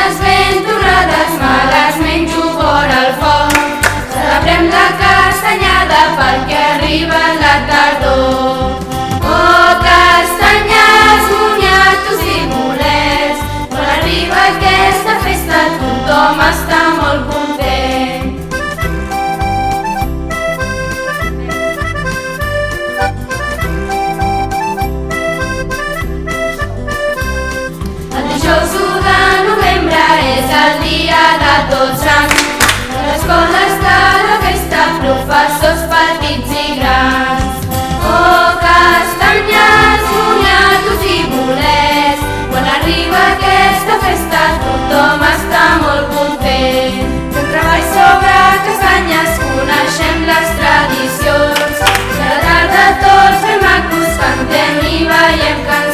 castanyes ben torrades, me les menjo vora el foc. Celebrem la castanyada perquè arriba la tardor. Oh, castanyes, moniatos i bolets, quan arriba aquesta festa tothom està molt content. El dijous 1 de novembre és el dia de Tots Sants. A l'escola està la festa, professors petits i grans. Oh, castanyes, moniatos i bolets, quan arriba aquesta festa tothom està molt content. Fem treball sobre castanyes, coneixem les tradicions. I a la tarda tots ben macos cantem i ballem cançons.